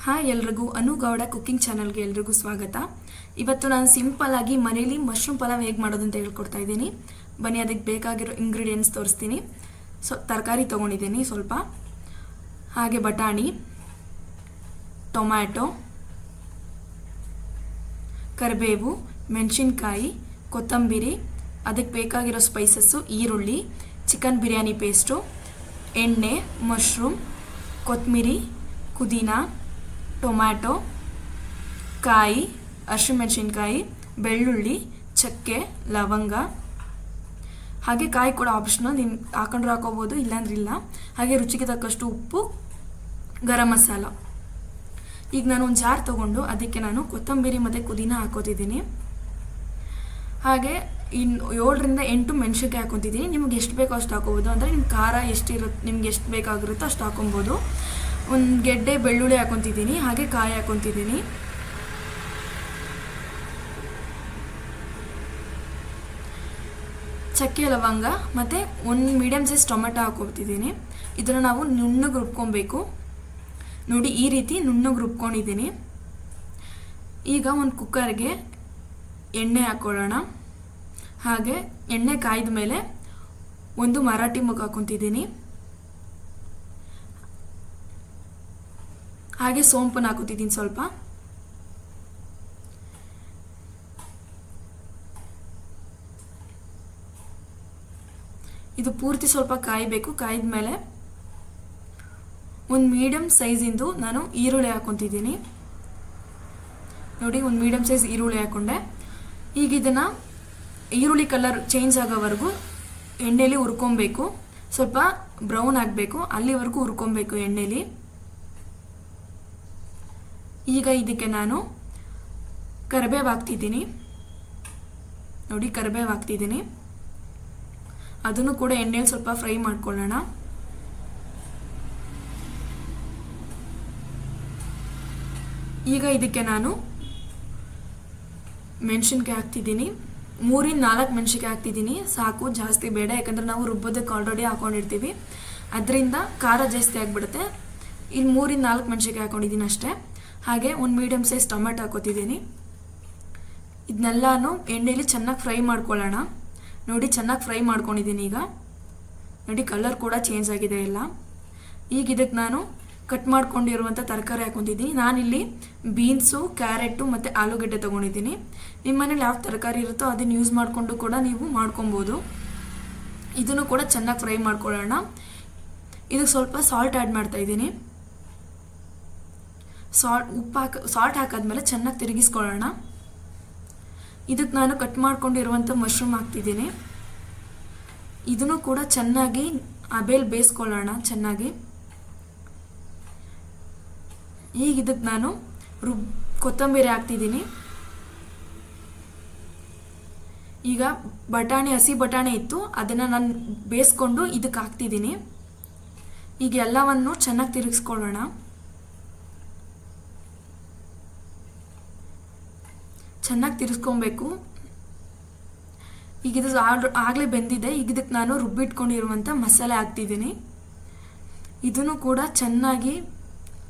Hi ಎಲ್ರಿಗೂ ಅನುಗೌಡ cooking ಚಾನಲ್ಗೆ ಎಲ್ರಿಗೂ ಸ್ವಾಗತ. ಇವತ್ತು ನಾನು ಸಿಂಪಲ್ ಆಗಿ ಮನೇಲಿ ಮಶ್ರೂಮ್ ಪಲಾವ್ ಹೇಗೆ ಮಾಡೋದು ಅಂತ ಹೇಳ್ಕೊಡ್ತಾ ಇದ್ದೀನಿ. ಬನ್ನಿ ಅದಕ್ಕೆ ಬೇಕಾಗಿರೋ ಇಂಗ್ರೀಡಿಯೆಂಟ್ಸ್ ತೋರಿಸ್ತೀನಿ. ತರಕಾರಿ ತೊಗೊಂಡಿದ್ದೀನಿ ಸ್ವಲ್ಪ, ಹಾಗೆ ಬಟಾಣಿ, ಟೊಮ್ಯಾಟೊ, ಕರಿಬೇವು, ಮೆಣಸಿನ್ಕಾಯಿ, ಕೊತ್ತಂಬರಿ, ಅದಕ್ಕೆ ಬೇಕಾಗಿರೋ ಸ್ಪೈಸಸ್ಸು, ಈರುಳ್ಳಿ, ಚಿಕನ್ ಬಿರಿಯಾನಿ ಪೇಸ್ಟು, ಎಣ್ಣೆ, ಮಶ್ರೂಮ್, ಕೊತ್ತಂಬರಿ, ಪುದೀನ, ಟೊಮ್ಯಾಟೊ, ಕಾಯಿ, ಹಸಿಮೆಣಸಿನ್ಕಾಯಿ, ಬೆಳ್ಳುಳ್ಳಿ, ಚಕ್ಕೆ, ಲವಂಗ, ಹಾಗೆ ಕಾಯಿ ಕೂಡ ಆಪ್ಷನಲ್, ನೀವು ಹಾಕೊಂಡ್ರೆ ಹಾಕೋಬೋದು, ಇಲ್ಲಾಂದ್ರೆ ಇಲ್ಲ. ಹಾಗೆ ರುಚಿಗೆ ತಕ್ಕಷ್ಟು ಉಪ್ಪು, ಗರಂ ಮಸಾಲ. ಈಗ ನಾನು ಒಂದು ಜಾರ್ ತೊಗೊಂಡು ಅದಕ್ಕೆ ನಾನು ಕೊತ್ತಂಬರಿ ಮತ್ತು ಪುದೀನ ಹಾಕೋತಿದ್ದೀನಿ. ಹಾಗೆ 7ರಿಂದ 8 ಮೆಣಸಿನ್ಕಾಯಿ ಹಾಕೊತಿದ್ದೀನಿ. ನಿಮ್ಗೆ ಎಷ್ಟು ಬೇಕೋ ಅಷ್ಟು ಹಾಕೋಬೋದು, ಅಂದರೆ ನಿಮ್ಮ ಖಾರ ನಿಮ್ಗೆ ಎಷ್ಟು ಬೇಕಾಗಿರುತ್ತೋ ಅಷ್ಟು ಹಾಕೊಬೋದು. ಒಂದು ಗೆಡ್ಡೆ ಬೆಳ್ಳುಳ್ಳಿ ಹಾಕೊತಿದ್ದೀನಿ, ಹಾಗೆ ಕಾಯಿ ಹಾಕೊತಿದ್ದೀನಿ. ಚಕ್ಕೆ, ಲವಂಗ ಮತ್ತು ಒಂದು ಮೀಡಿಯಮ್ ಸೈಜ್ ಟೊಮೆಟೊ ಹಾಕೊತಿದ್ದೀನಿ. ಇದನ್ನು ನಾವು ನುಣ್ಣಗೆ ರುಬ್ಕೊಬೇಕು. ನೋಡಿ, ಈ ರೀತಿ ನುಣ್ಣಗೆ ರುಬ್ಕೊಂಡಿದ್ದೀನಿ. ಈಗ ಒಂದು ಕುಕ್ಕರ್ಗೆ ಎಣ್ಣೆ ಹಾಕ್ಕೊಳ್ಳೋಣ. ಹಾಗೆ ಎಣ್ಣೆ ಕಾಯ್ದ ಮೇಲೆ ಒಂದು ಮರಾಠಿ ಮೊಗ್ಗು ಹಾಕೊತಿದ್ದೀನಿ. ಹಾಗೆ ಸೋಂಪನ್ನು ಹಾಕೋತಿದ್ದೀನಿ ಸ್ವಲ್ಪ. ಇದು ಪೂರ್ತಿ ಸ್ವಲ್ಪ ಕಾಯಬೇಕು. ಕಾಯ್ದ ಮೇಲೆ ಒಂದು ಮೀಡಿಯಮ್ ಸೈಜಿಂದು ನಾನು ಈರುಳ್ಳಿ ಹಾಕೊತಿದ್ದೀನಿ. ನೋಡಿ, ಒಂದು ಮೀಡಿಯಮ್ ಸೈಜ್ ಈರುಳ್ಳಿ ಹಾಕೊಂಡೆ. ಈಗ ಇದನ್ನು ಈರುಳ್ಳಿ ಕಲರ್ ಚೇಂಜ್ ಆಗೋವರೆಗೂ ಎಣ್ಣೆಲಿ ಹುರ್ಕೊಬೇಕು. ಸ್ವಲ್ಪ ಬ್ರೌನ್ ಆಗಬೇಕು, ಅಲ್ಲಿವರೆಗೂ ಹುರ್ಕೊಬೇಕು ಎಣ್ಣೆಲಿ. ಈಗ ಇದಕ್ಕೆ ನಾನು ಕರಿಬೇವು ಹಾಕ್ತಿದ್ದೀನಿ. ನೋಡಿ, ಕರಿಬೇವು ಹಾಕ್ತಿದ್ದೀನಿ. ಅದನ್ನು ಕೂಡ ಎಣ್ಣೆಲಿ ಸ್ವಲ್ಪ ಫ್ರೈ ಮಾಡ್ಕೊಳ್ಳೋಣ. ಈಗ ಇದಕ್ಕೆ ನಾನು ಮೆಣಸಿನ್ಕಾಯಿ ಹಾಕ್ತಿದ್ದೀನಿ. 3ರಿಂದ 4 ಮೆಣಸಿನ್ಕಾಯಿ ಹಾಕ್ತಿದ್ದೀನಿ, ಸಾಕು, ಜಾಸ್ತಿ ಬೇಡ. ಯಾಕಂದರೆ ನಾವು ರುಬ್ಬೋದಕ್ಕೆ ಆಲ್ರೆಡಿ ಹಾಕೊಂಡಿರ್ತೀವಿ, ಅದರಿಂದ ಖಾರ ಜಾಸ್ತಿ ಆಗಿಬಿಡುತ್ತೆ. ಇಲ್ಲಿ 3ರಿಂದ 4 ಮೆಣಸಿನ್ಕಾಯಿ ಹಾಕೊಂಡಿದ್ದೀನಿ ಅಷ್ಟೇ. ಹಾಗೆ ಒಂದು ಮೀಡಿಯಮ್ ಸೈಜ್ ಟೊಮೆಟೊ ಹಾಕೋತಿದ್ದೀನಿ. ಇದನ್ನೆಲ್ಲನೂ ಎಣ್ಣೆಲಿ ಚೆನ್ನಾಗಿ ಫ್ರೈ ಮಾಡ್ಕೊಳ್ಳೋಣ. ನೋಡಿ, ಚೆನ್ನಾಗಿ ಫ್ರೈ ಮಾಡ್ಕೊಂಡಿದ್ದೀನಿ. ಈಗ ನೋಡಿ, ಕಲರ್ ಕೂಡ ಚೇಂಜ್ ಆಗಿದೆ ಎಲ್ಲ. ಈಗ ಇದಕ್ಕೆ ನಾನು ಕಟ್ ಮಾಡ್ಕೊಂಡಿರುವಂಥ ತರಕಾರಿ ಹಾಕೊತಿದ್ದೀನಿ. ನಾನಿಲ್ಲಿ ಬೀನ್ಸು, ಕ್ಯಾರೆಟು ಮತ್ತು ಆಲೂಗಡ್ಡೆ ತೊಗೊಂಡಿದ್ದೀನಿ. ನಿಮ್ಮ ಮನೇಲಿ ಯಾವ ತರಕಾರಿ ಇರುತ್ತೋ ಅದನ್ನು ಯೂಸ್ ಮಾಡಿಕೊಂಡು ಕೂಡ ನೀವು ಮಾಡ್ಕೊಬೋದು. ಇದನ್ನು ಕೂಡ ಚೆನ್ನಾಗಿ ಫ್ರೈ ಮಾಡ್ಕೊಳ್ಳೋಣ. ಇದಕ್ಕೆ ಸ್ವಲ್ಪ ಸಾಲ್ಟ್ ಆ್ಯಡ್ ಮಾಡ್ತಾಯಿದ್ದೀನಿ. ಸಾಲ್ಟ್ ಹಾಕಾದ್ಮೇಲೆ ಚೆನ್ನಾಗಿ ತಿರುಗಿಸ್ಕೊಳ್ಳೋಣ. ಇದಕ್ಕೆ ನಾನು ಕಟ್ ಮಾಡ್ಕೊಂಡಿರುವಂಥ ಮಶ್ರೂಮ್ ಹಾಕ್ತಿದ್ದೀನಿ. ಇದನ್ನು ಕೂಡ ಚೆನ್ನಾಗಿ ಹಬೆಯಲ್ಲಿ ಬೇಯಿಸ್ಕೊಳ್ಳೋಣ ಚೆನ್ನಾಗಿ. ಈಗ ಇದಕ್ಕೆ ನಾನು ಕೊತ್ತಂಬರಿ ಹಾಕ್ತಿದ್ದೀನಿ. ಈಗ ಹಸಿ ಬಟಾಣಿ ಇತ್ತು, ಅದನ್ನು ನಾನು ಬೇಯಿಸ್ಕೊಂಡು ಇದಕ್ಕೆ ಹಾಕ್ತಿದ್ದೀನಿ. ಈಗ ಎಲ್ಲವನ್ನು ಚೆನ್ನಾಗಿ ತಿರುಗಿಸ್ಕೊಳ್ಳೋಣ. ಚೆನ್ನಾಗಿ ತಿರ್ಸ್ಕೊಬೇಕು. ಈಗ ಇದು ಆಗಲೇ ಬೆಂದಿದೆ. ಈಗ ಇದಕ್ಕೆ ನಾನು ರುಬ್ಬಿಟ್ಕೊಂಡಿರುವಂಥ ಮಸಾಲೆ ಹಾಕ್ತಿದ್ದೀನಿ. ಇದನ್ನು ಕೂಡ ಚೆನ್ನಾಗಿ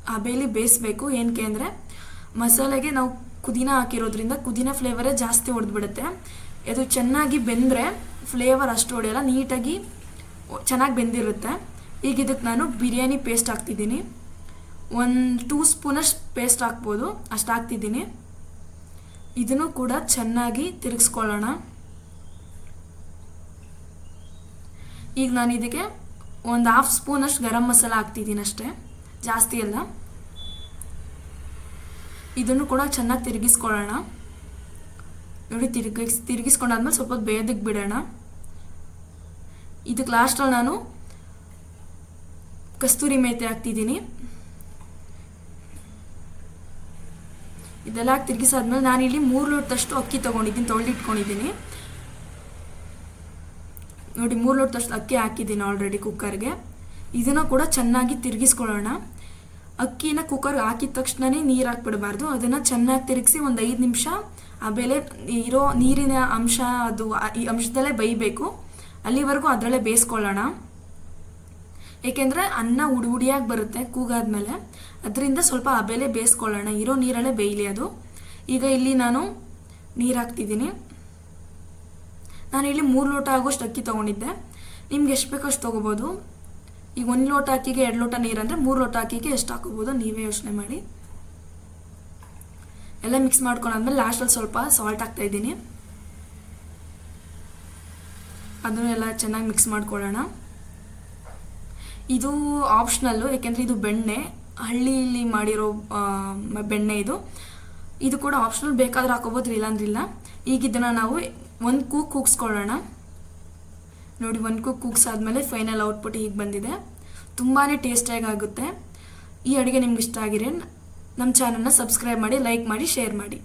ಹಬೆಯಲ್ಲಿ ಬೇಯಿಸ್ಬೇಕು. ಏನಕ್ಕೆ ಅಂದರೆ ಮಸಾಲೆಗೆ ನಾವು ಪುದೀನ ಹಾಕಿರೋದ್ರಿಂದ ಪುದೀನ ಫ್ಲೇವರೇ ಜಾಸ್ತಿ ಹೊಡೆದ್ಬಿಡುತ್ತೆ. ಅದು ಚೆನ್ನಾಗಿ ಬೆಂದರೆ ಫ್ಲೇವರ್ ಅಷ್ಟು ಹೊಡೆಯಲ್ಲ, ನೀಟಾಗಿ ಚೆನ್ನಾಗಿ ಬೆಂದಿರುತ್ತೆ. ಈಗ ಇದಕ್ಕೆ ನಾನು ಬಿರಿಯಾನಿ ಪೇಸ್ಟ್ ಹಾಕ್ತಿದ್ದೀನಿ. 2 ಸ್ಪೂನಷ್ಟು ಪೇಸ್ಟ್ ಹಾಕ್ಬೋದು, ಅಷ್ಟು ಹಾಕ್ತಿದ್ದೀನಿ. ಇದನ್ನು ಕೂಡ ಚೆನ್ನಾಗಿ ತಿರುಗಿಸ್ಕೊಳ್ಳೋಣ. ಈಗ ನಾನು ಇದಕ್ಕೆ ಒಂದು 1/2 ಸ್ಪೂನಷ್ಟು ಗರಂ ಮಸಾಲ ಹಾಕ್ತಿದ್ದೀನಿ ಅಷ್ಟೇ, ಜಾಸ್ತಿ ಅಲ್ಲ. ಇದನ್ನು ಕೂಡ ಚೆನ್ನಾಗಿ ತಿರುಗಿಸ್ಕೊಳ್ಳೋಣ. ನೋಡಿ, ತಿರುಗಿಸ್ಕೊಂಡಾದ್ಮೇಲೆ ಸ್ವಲ್ಪ ಬೇಯೋದಕ್ಕೆ ಬಿಡೋಣ. ಇದಕ್ಕೆ ಲಾಸ್ಟಲ್ಲಿ ನಾನು ಕಸ್ತೂರಿ ಮೇಥಿ ಹಾಕ್ತಿದ್ದೀನಿ. ಇದೆಲ್ಲ ತಿರುಗಿಸಾದ್ಮೇಲೆ ನಾನಿಲ್ಲಿ 3 ಲೋಟದಷ್ಟು ಅಕ್ಕಿ ತೊಗೊಂಡಿದ್ದೀನಿ, ತೊಳೆದಿಟ್ಕೊಂಡಿದ್ದೀನಿ. ನೋಡಿ, 3 ಲೋಟದಷ್ಟು ಅಕ್ಕಿ ಹಾಕಿದ್ದೀನಿ ಆಲ್ರೆಡಿ ಕುಕ್ಕರ್ಗೆ. ಇದನ್ನು ಕೂಡ ಚೆನ್ನಾಗಿ ತಿರುಗಿಸ್ಕೊಳ್ಳೋಣ. ಅಕ್ಕಿನ ಕುಕ್ಕರ್ಗೆ ಹಾಕಿದ ತಕ್ಷಣವೇ ನೀರು ಹಾಕ್ಬಿಡಬಾರ್ದು. ಅದನ್ನು ಚೆನ್ನಾಗಿ ತಿರುಗಿಸಿ ಒಂದು 5 ನಿಮಿಷ ಆಮೇಲೆ ಇರೋ ನೀರಿನ ಅಂಶ ಈ ಅಂಶದಲ್ಲೇ ಬೇಯಬೇಕು. ಅಲ್ಲಿವರೆಗೂ ಅದರಲ್ಲೇ ಬೇಯಿಸ್ಕೊಳ್ಳೋಣ. ಏಕೆಂದರೆ ಅನ್ನ ಉಡಿಯಾಗಿ ಬರುತ್ತೆ ಕೂಗಾದ್ಮೇಲೆ. ಅದರಿಂದ ಸ್ವಲ್ಪ ಹಬೆಲೆ ಬೇಯಿಸ್ಕೊಳ್ಳೋಣ, ಇರೋ ನೀರಲ್ಲೇ ಬೇಯಲಿ ಅದು. ಈಗ ಇಲ್ಲಿ ನಾನು ನೀರು ಹಾಕ್ತಿದ್ದೀನಿ. ನಾನು ಇಲ್ಲಿ 3 ಲೋಟ ಆಗೋಷ್ಟು ಅಕ್ಕಿ ತೊಗೊಂಡಿದ್ದೆ. ನಿಮ್ಗೆ ಎಷ್ಟು ಬೇಕೋ ಅಷ್ಟು ತೊಗೋಬೋದು. ಈಗ 1 ಲೋಟ ಅಕ್ಕಿಗೆ 2 ಲೋಟ ನೀರು ಅಂದರೆ 3 ಲೋಟ ಅಕ್ಕಿಗೆ ಎಷ್ಟು ಹಾಕೋಬೋದು ನೀವೇ ಯೋಚನೆ ಮಾಡಿ. ಎಲ್ಲ ಮಿಕ್ಸ್ ಮಾಡ್ಕೊಂಡಾದ್ಮೇಲೆ ಲಾಸ್ಟಲ್ಲಿ ಸ್ವಲ್ಪ ಸಾಲ್ಟ್ ಹಾಕ್ತಾಯಿದ್ದೀನಿ. ಅದನ್ನೆಲ್ಲ ಚೆನ್ನಾಗಿ ಮಿಕ್ಸ್ ಮಾಡ್ಕೊಳ್ಳೋಣ. ಇದು ಆಪ್ಷನಲ್ಲು, ಏಕೆಂದರೆ ಇದು ಬೆಣ್ಣೆ, ಹಳ್ಳಿಲಿ ಮಾಡಿರೋ ಬೆಣ್ಣೆ ಇದು ಕೂಡ ಆಪ್ಷನಲ್, ಬೇಕಾದ್ರೆ ಹಾಕೋಬೋದು, ಇಲ್ಲಾಂದ್ರಿಲ್ಲ. ಈಗ ಇದನ್ನು ನಾವು 1 ಕೂಗ್ ಕೂಗಿಸ್ಕೊಳ್ಳೋಣ. ನೋಡಿ 1 ಕೂಗ್ ಕೂಗ್ಸಾದ್ಮೇಲೆ ಫೈನಲ್ ಔಟ್ಪುಟ್ ಹೀಗೆ ಬಂದಿದೆ. ತುಂಬಾ ಟೇಸ್ಟಿಯಾಗಿ ಆಗುತ್ತೆ. ಈ ಅಡುಗೆ ನಿಮ್ಗೆ ಇಷ್ಟ ಆಗಿರೆ ನಮ್ಮ ಚಾನಲ್ನ ಸಬ್ಸ್ಕ್ರೈಬ್ ಮಾಡಿ, ಲೈಕ್ ಮಾಡಿ, ಶೇರ್ ಮಾಡಿ.